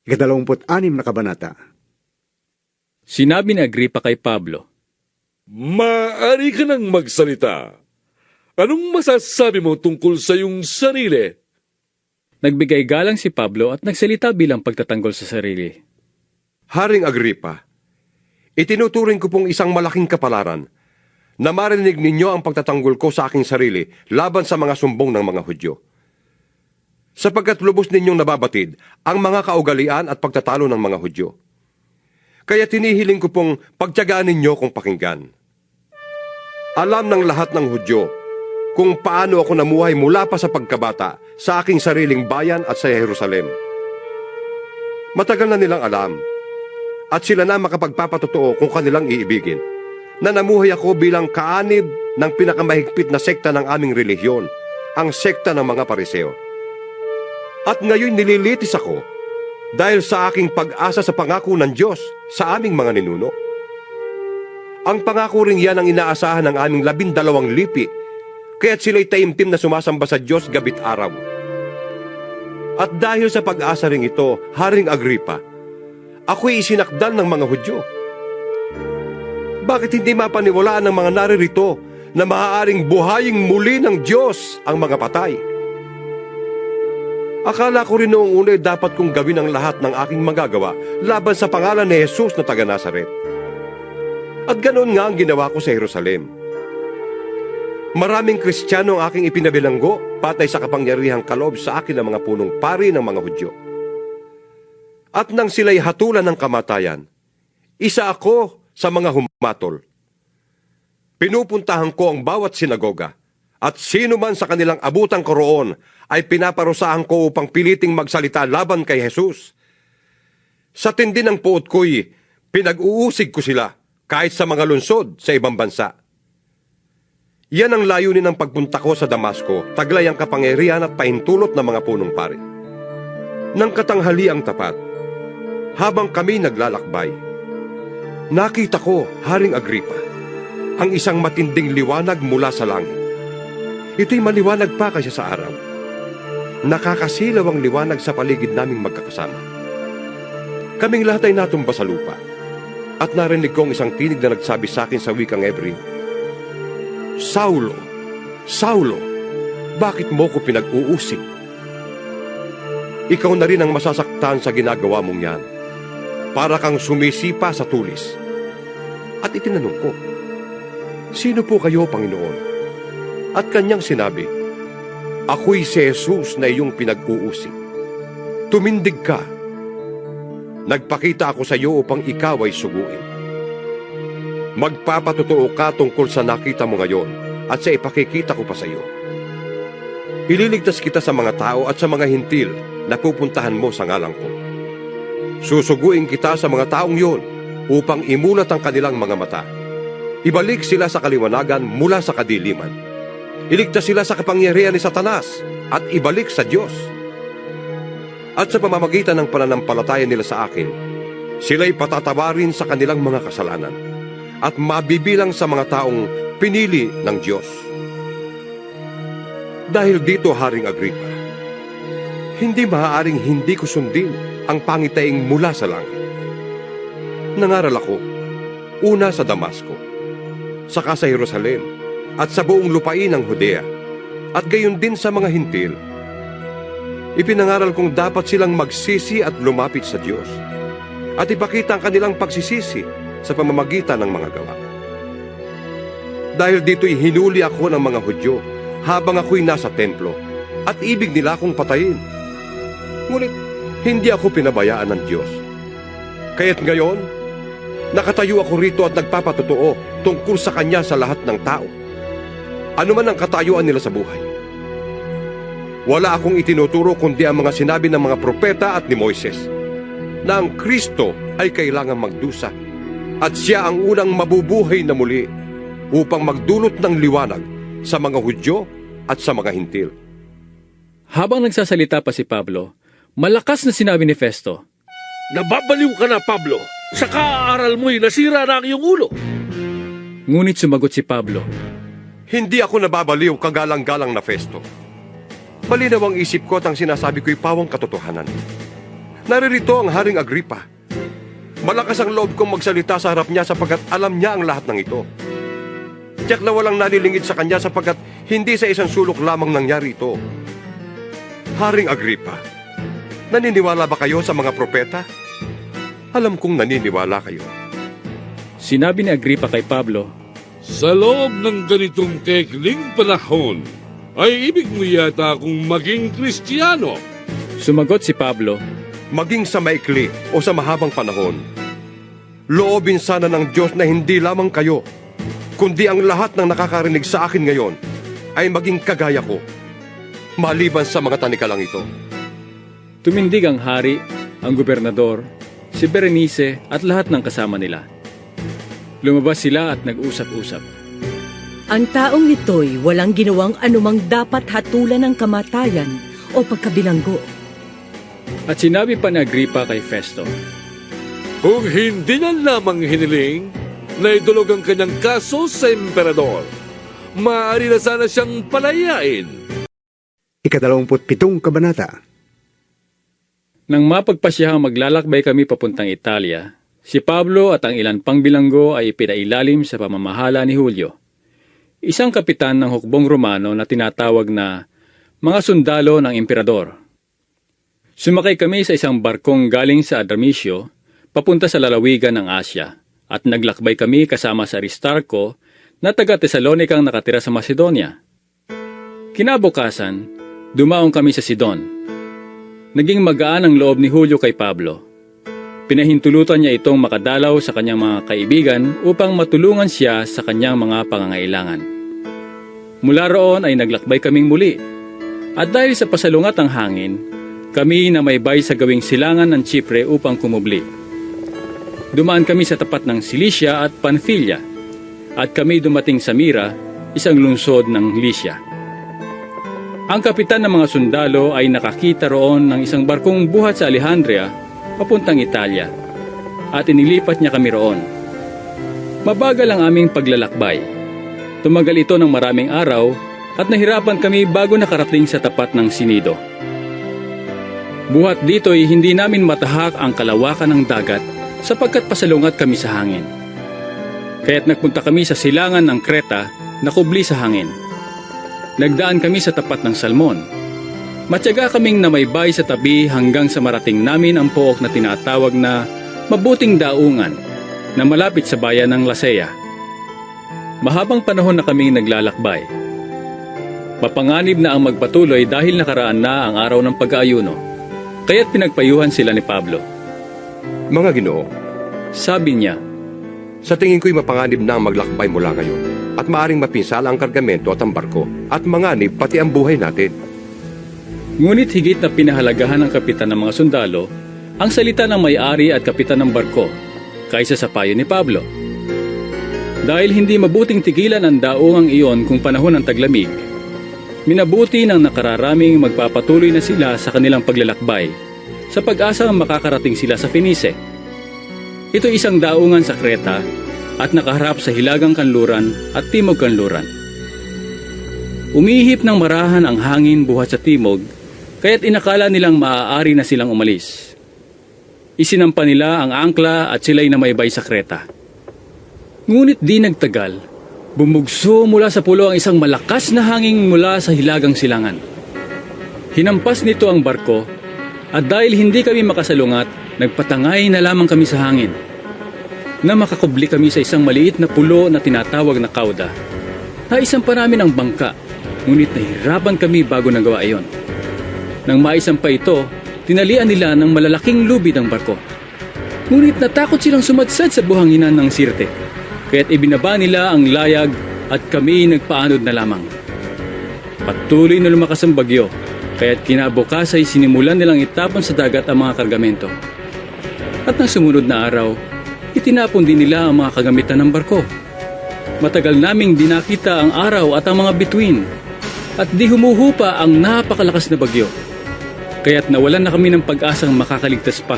Ikadalawamput-anim na kabanata. Sinabi ni Agripa kay Pablo, Maaari ka nang magsalita. Anong masasabi mo tungkol sa iyong sarili? nagbigay galang si Pablo at nagsalita bilang pagtatanggol sa sarili. Haring Agripa, itinuturing ko pong isang malaking kapalaran na marinig ninyo ang pagtatanggol ko sa aking sarili laban sa mga sumbong ng mga Hudyo. Sapagkat lubos ninyong nababatid ang mga kaugalian at pagtatalo ng mga Hudyo. Kaya tinihiling ko pong pagtiyagaan ninyo kung pakinggan. Alam ng lahat ng Hudyo kung paano ako namuhay mula pa sa pagkabata sa aking sariling bayan at sa Jerusalem. Matagal na nilang alam at sila na makapagpapatotoo kung kanilang iibigin na namuhay ako bilang kaanib ng pinakamahigpit na sekta ng aming relihiyon, ang sekta ng mga Pariseo. At ngayon nililitis ako dahil sa aking pag-asa sa pangako ng Diyos sa aming mga ninuno. Ang pangako rin yan ang inaasahan ng aming 12 lipi, kaya't sila'y taimtim na sumasamba sa Diyos gabit araw. At dahil sa pag-asa rin ito, Haring Agripa, ako'y isinakdal ng mga Hudyo. Bakit hindi mapaniwalaan ng mga naririto na maaaring buhaying muli ng Diyos ang mga patay? Akala ko rin noong una dapat kong gawin ang lahat ng aking magagawa laban sa pangalan ni Jesus na taga Nazaret. At ganoon nga ang ginawa ko sa Jerusalem. Maraming Kristiyano ang aking ipinabilanggo patay sa kapangyarihang kaloob sa akin ng mga punong pari ng mga Hudyo. At nang sila'y hatulan ng kamatayan, isa ako sa mga humatol. Pinupuntahan ko ang bawat sinagoga, at sino man sa kanilang abutang ko roon ay pinaparusahan ko upang piliting magsalita laban kay Jesus. Sa tindi ng puot ko'y pinag-uusig ko sila kahit sa mga lungsod sa ibang bansa. Yan ang layunin ng pagpunta ko sa Damasco, taglay ang kapangyarihan at pahintulot ng mga punong pari. Nang katanghaliang tapat, habang kami naglalakbay, nakita ko, Haring Agripa, ang isang matinding liwanag mula sa langit. Ito'y maliwanag pa kaysa sa araw. Nakakasilaw ang liwanag sa paligid naming magkakasama. Kaming lahat ay natumba sa lupa. At narinig ko ang isang tinig na nagsabi sa akin sa wikang Hebreo, Saulo, Saulo, bakit mo ko pinag-uusig? Ikaw na rin ang masasaktan sa ginagawa mong yan. Para kang sumisipa sa tulis. At itinanong ko, sino po kayo, Panginoon? At kanyang sinabi, ako'y si Jesus na iyong pinag-uusig. Tumindig ka. Nagpakita ako sa iyo upang ikaw ay suguin. Magpapatotoo ka tungkol sa nakita mo ngayon at sa ipakikita ko pa sa iyo. Ililigtas kita sa mga tao at sa mga hintil na pupuntahan mo sa ngalan ko. Susuguin kita sa mga taong yon upang imulat ang kanilang mga mata. Ibalik sila sa kaliwanagan mula sa kadiliman. Iligtas sila sa kapangyarihan ni Satanas at ibalik sa Diyos. At sa pamamagitan ng pananampalataya nila sa akin, sila'y patatawarin sa kanilang mga kasalanan at mabibilang sa mga taong pinili ng Diyos. Dahil dito, Haring Agripa, hindi maaaring hindi ko sundin ang pangitaing mula sa langit. Nangaral ako, una sa Damasco, saka sa Jerusalem, at sa buong lupain ng Judea, at gayon din sa mga hintil. Ipinangaral kong dapat silang magsisi at lumapit sa Diyos, at ipakita ang kanilang pagsisisi sa pamamagitan ng mga gawa. Dahil dito'y hinuli ako ng mga Hudyo habang ako'y nasa templo, at ibig nila akong patayin. Ngunit hindi ako pinabayaan ng Diyos. Kaya't ngayon, nakatayo ako rito at nagpapatotoo tungkol sa Kanya sa lahat ng tao. Ano man ang katayuan nila sa buhay. Wala akong itinuturo kundi ang mga sinabi ng mga propeta at ni Moises, na ang Kristo ay kailangang magdusa, at siya ang unang mabubuhay na muli upang magdulot ng liwanag sa mga Hudyo at sa mga hintil. Habang nagsasalita pa si Pablo, malakas na sinabi ni Festo, Nababaliw ka na, Pablo. Sa kaaaral mo'y nasira na ang iyong ulo. Ngunit sumagot si Pablo, Hindi ako nababaliw kagalang-galang na Festo. Malinaw ang isip ko at ang sinasabi ko'y pawang katotohanan. Naririto ang Haring Agripa. Malakas ang loob kong magsalita sa harap niya sapagkat alam niya ang lahat ng ito. Tiyak na walang nalilingid sa kanya sapagkat hindi sa isang sulok lamang nangyari ito. Haring Agripa, naniniwala ba kayo sa mga propeta? Alam kong naniniwala kayo. Sinabi ni Agripa kay Pablo, Sa loob ng ganitong kekling panahon, ay ibig mo yata akong maging Kristiyano. sumagot si Pablo, Maging sa maikli o sa mahabang panahon, loobin sana ng Diyos na hindi lamang kayo, kundi ang lahat ng nakakarinig sa akin ngayon ay maging kagaya ko, maliban sa mga tanikalang ito. Tumindig ang hari, ang gobernador, si Berenice at lahat ng kasama nila. Lumabas sila at nag-usap-usap. Ang taong ito'y walang ginawang anumang dapat hatulan ng kamatayan o pagkabilanggo. At sinabi pa ni Agripa kay Festo, Kung hindi niya lamang hiniling na idulog ang kanyang kaso sa emperador, maaari na sana siyang palayain. 27 kabanata. Nang mapagpasyahang maglalakbay kami papuntang Italia, si Pablo at ang ilan pang bilanggo ay pinailalim sa pamamahala ni Julio, isang kapitan ng hukbong Romano na tinatawag na mga sundalo ng emperador. Sumakay kami sa isang barkong galing sa Adramitio, papunta sa lalawigan ng Asya, at naglakbay kami kasama sa Aristarco na taga Tesalonikang nakatira sa Macedonia. Kinabukasan, dumaong kami sa Sidon. Naging magaan ang loob ni Julio kay Pablo. Pinahintulutan niya itong makadalaw sa kanyang mga kaibigan upang matulungan siya sa kanyang mga pangangailangan. Mula roon ay naglakbay kaming muli. At dahil sa pasalungat ng hangin, kami na may bay sa gawing silangan ng Chipre upang kumubli. Dumaan kami sa tapat ng Cilicia at Pamphylia, at kami dumating sa Mira, isang lungsod ng Lycia. Ang kapitan ng mga sundalo ay nakakita roon ng isang barkong buhat sa Alejandria, papuntang Italia, at inilipat niya kami roon. Mabagal ang aming paglalakbay. Tumagal ito ng maraming araw, at nahirapan kami bago nakarating sa tapat ng Sinido. Buhat dito'y hindi namin matahak ang kalawakan ng dagat sapagkat pasalungat kami sa hangin. Kaya't nagpunta kami sa silangan ng Kreta na kubli sa hangin. Nagdaan kami sa tapat ng Salmon. Matyaga kaming namaybay sa tabi hanggang sa marating namin ang pook na tinatawag na Mabuting Daungan na malapit sa bayan ng Lasea. Mahabang panahon na kaming naglalakbay. Mapanganib na ang magpatuloy dahil nakaraan na ang araw ng pag-aayuno. Kaya't pinagpayuhan sila ni Pablo. Mga Ginoo, Sabi niya, sa tingin ko'y mapanganib na ang maglakbay mula ngayon at maaring mapinsala ang kargamento at ang barko at manganib pati ang buhay natin. ngunit higit na pinahalagahan ng kapitan ng mga sundalo ang salita ng may-ari at kapitan ng barko kaysa sa payo ni Pablo. Dahil hindi mabuting tigilan ang daungang iyon kung panahon ng taglamig, minabuti ng nakararaming magpapatuloy na sila sa kanilang paglalakbay sa pag-asang makakarating sila sa Fenice. Ito isang daungan sa Kreta at nakaharap sa hilagang kanluran at timog kanluran. Umihip ng marahan ang hangin buhat sa timog, kaya't inakala nilang maaari na silang umalis. Isinampa nila ang angkla at sila'y namaybay sa Kreta. Ngunit di nagtagal, bumugso mula sa pulo ang isang malakas na hangin mula sa hilagang silangan. Hinampas nito ang barko at dahil hindi kami makasalungat, nagpatangay na lamang kami sa hangin. Na makakubli kami sa isang maliit na pulo na tinatawag na Cauda. Naisampa namin ang bangka, ngunit nahirapan kami bago nagawa iyon. Nang maisampa ito, tinalian nila ng malalaking lubid ang barko. Ngunit natakot silang sumadsad sa buhanginan ng Sirte. Kaya't ibinaba nila ang layag at kami nagpaanod na lamang. Patuloy na lumakas ang bagyo, kaya't kinabukas ay sinimulan nilang itapon sa dagat ang mga kargamento. At nang sumunod na araw, itinapon din nila ang mga kagamitan ng barko. Matagal naming dinakita ang araw at ang mga bituin, at di humuhupa ang napakalakas na bagyo. Kaya't nawalan na kami ng pag-asang makakaligtas pa.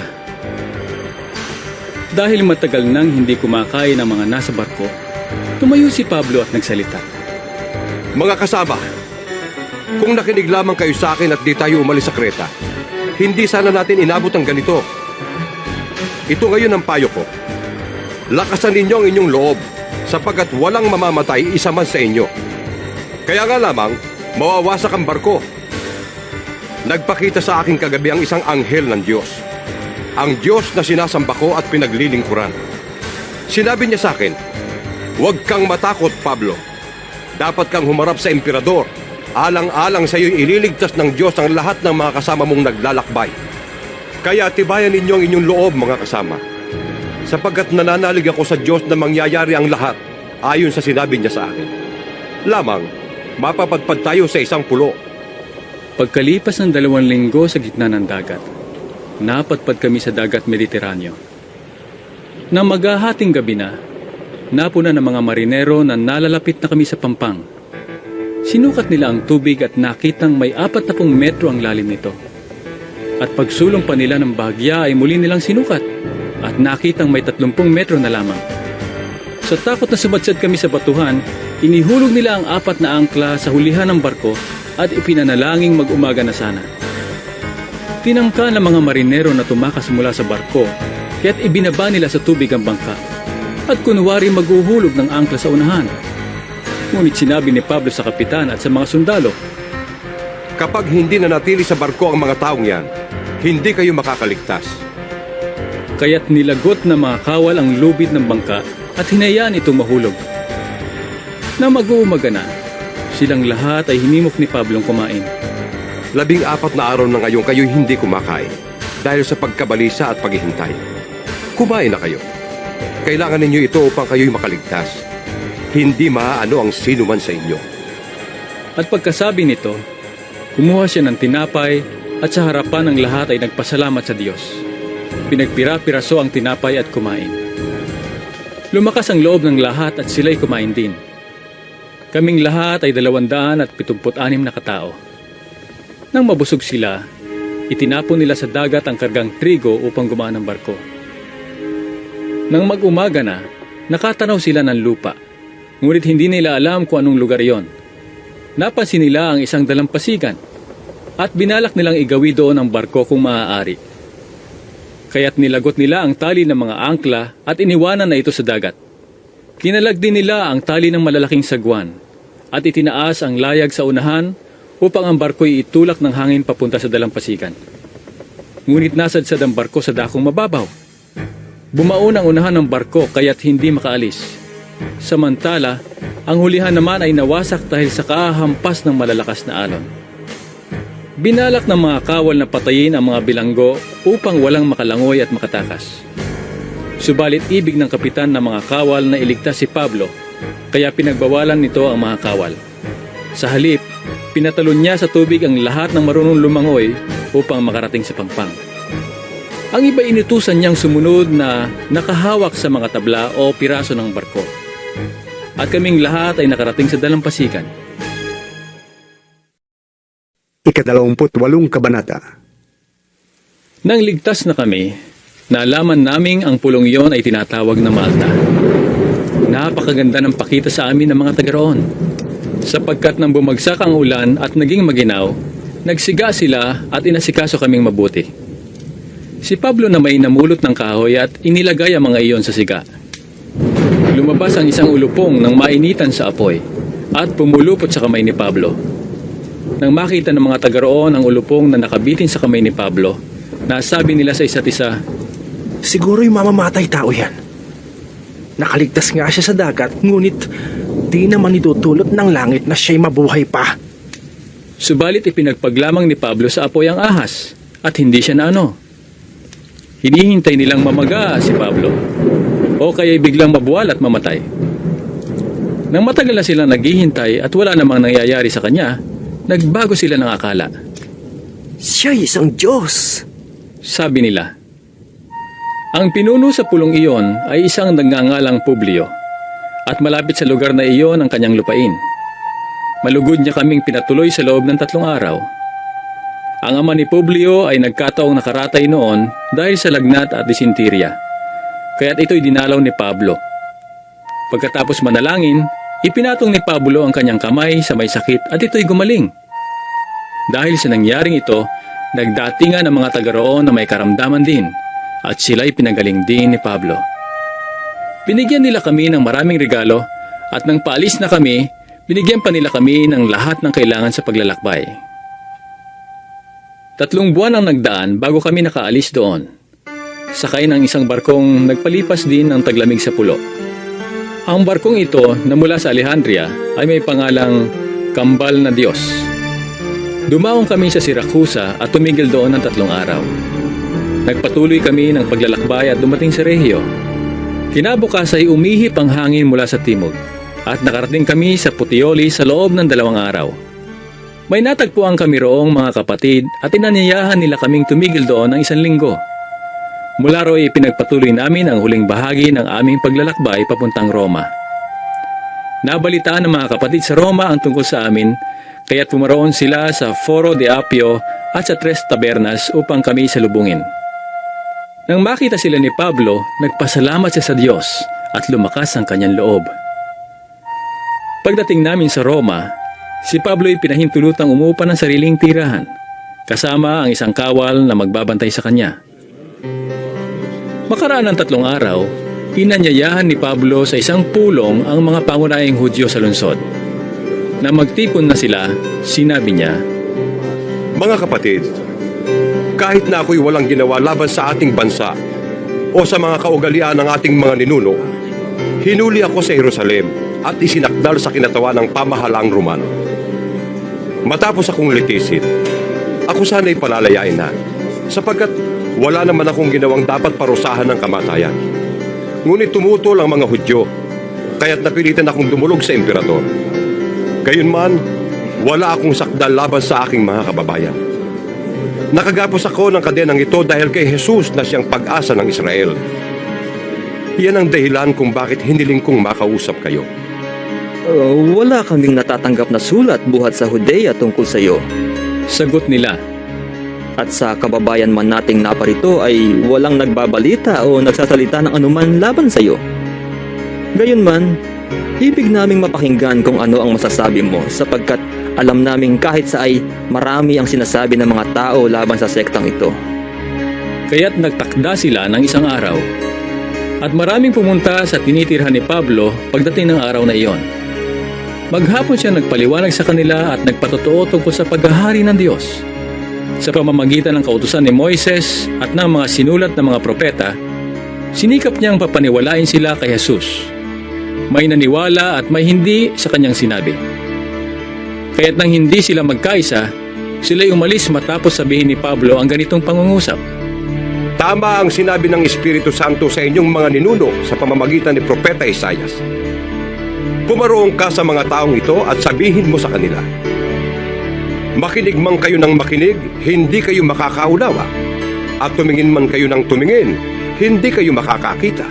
Dahil matagal nang hindi kumakain ang mga nasa barko, tumayo si Pablo at nagsalita. Mga kasama, kung nakinig lamang kayo sa akin at di tayo umalis sa Kreta, hindi sana natin inabot ang ganito. Ito ngayon ang payo ko. Lakasan ninyo ang inyong loob, sapagkat walang mamamatay isa man sa inyo. Kaya nga lamang, mawawasak ang barko. Nagpakita sa aking kagabi ang isang anghel ng Diyos. Ang Diyos na sinasamba ko at pinaglilingkuran. Sinabi niya sa akin, "Huwag kang matakot, Pablo. Dapat kang humarap sa emperador. Alang-alang sa iyo'y ililigtas ng Diyos ang lahat ng mga kasama mong naglalakbay. Kaya tibayan ninyo ang inyong loob, mga kasama. Sapagkat nananalig ako sa Diyos na mangyayari ang lahat ayon sa sinabi niya sa akin. Lamang, mapapadpad tayo sa isang pulo." Pagkalipas ng 2 linggo sa gitna ng dagat, napadpad kami sa dagat Mediteraneo. Nang maghahating gabi na, napuna ng mga marinero na nalalapit na kami sa pampang. Sinukat nila ang tubig at nakitang may 40 metro ang lalim nito. At pagsulong pa nila ng bahagya ay muli nilang sinukat at nakitang may 30 metro na lamang. Sa takot na sumadsad kami sa batuhan, inihulog nila ang 4 na angkla sa hulihan ng barko at ipinanalangin mag-umaga na sana. Tinangka ng mga marinero na tumakas mula sa barko kaya't ibinaba nila sa tubig ang bangka at kunwari maghuhulog ng angkla sa unahan. Ngunit sinabi ni Pablo sa kapitan at sa mga sundalo, Kapag hindi nanatili sa barko ang mga taong yan, hindi kayo makakaligtas. Kaya't nilagot ng mga kawal ang lubid ng bangka at hinayaan itong mahulog. Na mag-uumaga na, silang lahat ay hinimok ni Pablong kumain. 14 na araw na ngayon kayo'y hindi kumakain dahil sa pagkabalisa at paghihintay. Kumain na kayo. Kailangan ninyo ito upang kayo'y makaligtas. Hindi maaano ang sino man sa inyo. At pagkasabi nito, kumuha siya ng tinapay at sa harapan ng lahat ay nagpasalamat sa Diyos. Pinagpira-piraso ang tinapay at kumain. Lumakas ang loob ng lahat at sila'y kumain din. Kaming lahat ay 276 na katao. Nang mabusog sila, itinapon nila sa dagat ang kargang trigo upang gumaan ang barko. Nang mag-umaga na, nakatanaw sila ng lupa, ngunit hindi nila alam kung anong lugar iyon. Napansin nila ang isang dalampasigan at binalak nilang igawi doon ang barko kung maaari. Kaya't nilagot nila ang tali ng mga angkla at iniwanan na ito sa dagat. Kinalag din nila ang tali ng malalaking sagwan at itinaas ang layag sa unahan upang ang barko'y itulak ng hangin papunta sa dalampasigan. Ngunit nasadsad ang barko sa dakong mababaw. Bumaon ang unahan ng barko kaya't hindi makaalis. Samantala, ang hulihan naman ay nawasak dahil sa kahampas ng malalakas na alon. Binalak ng mga kawal na patayin ang mga bilanggo upang walang makalangoy at makatakas. Subalit ibig ng kapitan ng mga kawal na iligtas si Pablo, kaya pinagbawalan nito ang mga kawal. Sa halip, pinatalon niya sa tubig ang lahat ng marunong lumangoy upang makarating sa pampang. Ang iba inutusan niyang sumunod na nakahawak sa mga tabla o piraso ng barko. At kaming lahat ay nakarating sa dalampasigan. 28 kabanata. Nang ligtas na kami, naalaman naming ang pulong iyon ay tinatawag na Malta. Napakaganda ng pakita sa amin ng mga taga roon. Sapagkat nang bumagsak ang ulan at naging maginaw, nagsiga sila at inasikaso kaming mabuti. Si Pablo na may namulot ng kahoy at inilagay ang mga iyon sa siga. Lumabas ang isang ulupong nang mainitan sa apoy at pumulupot sa kamay ni Pablo. Nang makita ng mga taga roon ang ulupong na nakabitin sa kamay ni Pablo, nasabi nila sa isa't isa, Siguro'y mamamatay tao yan. Nakaligtas nga siya sa dagat, ngunit di naman itutulot ng langit na siya'y mabuhay pa. Subalit ipinagpaglamang ni Pablo sa apoy ang ahas at hindi siya naano. Hinihintay nilang mamaga si Pablo o kaya'y biglang mabuwal at mamatay. Nang matagal na silang naghihintay at wala namang nangyayari sa kanya, nagbago sila ng akala. Siya'y isang Diyos. Sabi nila, ang pinuno sa pulong iyon ay isang nagngangalang Publio at malapit sa lugar na iyon ang kanyang lupain. Malugod niya kaming pinatuloy sa loob ng 3 araw. Ang ama ni Publio ay nagkataong nakaratay noon dahil sa lagnat at disenterya, kaya't ito'y dinalaw ni Pablo. Pagkatapos manalangin, ipinatong ni Pablo ang kanyang kamay sa may sakit at ito'y gumaling. Dahil sa nangyaring ito, Nagdatingan ang mga taga roon na may karamdaman din at sila'y pinagaling din ni Pablo. Binigyan nila kami ng maraming regalo at nang paalis na kami, binigyan pa nila kami ng lahat ng kailangan sa paglalakbay. 3 buwan ang nagdaan bago kami nakaalis doon. Sakay ng isang barkong nagpalipas din ng taglamig sa pulo. Ang barkong ito na mula sa Alejandria ay may pangalang Kambal na Diyos. Dumaong kami sa Siracusa at tumigil doon ng 3 araw. Nagpatuloy kami ng paglalakbay at dumating sa Regio. Kinabukas ay umihip ang hangin mula sa timog at nakarating kami sa Puteoli sa loob ng 2 araw. May natagpuan kami roong mga kapatid at inanyayahan nila kaming tumigil doon ng 1 linggo. Mula ro'y pinagpatuloy namin ang huling bahagi ng aming paglalakbay papuntang Roma. Nabalitaan ng mga kapatid sa Roma ang tungkol sa amin, kaya't pumaroon sila sa Foro de Apio at sa 3 Tabernas upang kami salubungin. Nang makita sila ni Pablo, nagpasalamat siya sa Diyos at lumakas ang kanyang loob. Pagdating namin sa Roma, si Pablo ay pinahintulutang umupa ng sariling tirahan, kasama ang isang kawal na magbabantay sa kanya. Makaraan ng 3 araw, inanyayahan ni Pablo sa isang pulong ang mga pangunahing Hudyo sa lungsod. Nang magtipon na sila, sinabi niya, Mga kapatid, kahit na ako'y walang ginawa laban sa ating bansa o sa mga kaugalian ng ating mga ninuno, hinuli ako sa Jerusalem at isinakdal sa kinatawan ng pamahalaang Romano. Matapos akong litisin, ako sana'y palalayain na, sapagkat wala naman akong ginawang dapat parusahan ng kamatayan. Ngunit tumutol ang mga Hudyo, kaya't napilitan akong dumulog sa emperador. Gayunman, wala akong sakdal laban sa aking mga kababayan. Nakagapos ako ng kadenang ito dahil kay Jesus na siyang pag-asa ng Israel. Yan ang dahilan kung bakit hiniling kong makausap kayo. Wala kaming natatanggap na sulat buhat sa Judea tungkol sa iyo. sagot nila. At sa kababayan man nating naparito ay walang nagbabalita o nagsasalita ng anuman laban sa iyo. Gayunman, ibig naming mapakinggan kung ano ang masasabi mo sapagkat alam naming kahit sa ay marami ang sinasabi ng mga tao laban sa sektang ito. Kaya't nagtakda sila ng 1 araw. At maraming pumunta sa tinitirhan ni Pablo pagdating ng araw na iyon. Maghapon siya nagpaliwanag sa kanila at nagpatotoo tungkol sa paghahari ng Diyos. Sa pamamagitan ng kautusan ni Moises at ng mga sinulat ng mga propeta, sinikap niyang papaniwalain sila kay Jesus. May naniwala at may hindi sa kanyang sinabi. Kaya't nang hindi sila magkaisa, sila'y umalis matapos sabihin ni Pablo ang ganitong pangungusap. Tama ang sinabi ng Espiritu Santo sa inyong mga ninuno sa pamamagitan ni Propeta Isaias. Pumaroon ka sa mga taong ito at sabihin mo sa kanila, makinig man kayo ng makinig, hindi kayo makakaunawa. At tumingin man kayo ng tumingin, hindi kayo makakakita.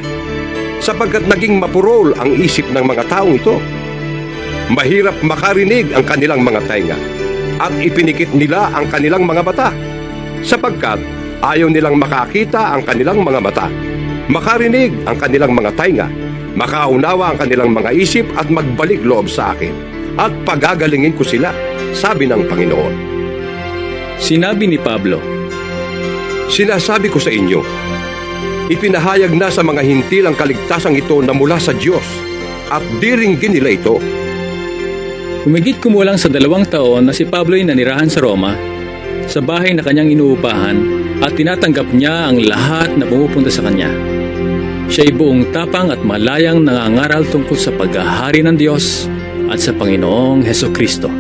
Sapagkat naging mapurol ang isip ng mga taong ito. Mahirap makarinig ang kanilang mga tainga at ipinikit nila ang kanilang mga mata. Sapagkat ayaw nilang makakita ang kanilang mga mata, makarinig ang kanilang mga tainga, makaunawa ang kanilang mga isip at magbalik loob sa akin. At pagagalingin ko sila, sabi ng Panginoon. Sinabi ni Pablo, Sinasabi ko sa inyo, ipinahayag na sa mga hintil ang kaligtasang ito na mula sa Diyos at diringgin nila ito. humigit kumulang sa 2 taon na si Pablo ay nanirahan sa Roma, sa bahay na kanyang inuupahan at tinatanggap niya ang lahat na pumupunta sa kanya. Siya ay buong tapang at malayang nangangaral tungkol sa paghahari ng Diyos at sa Panginoong Hesukristo.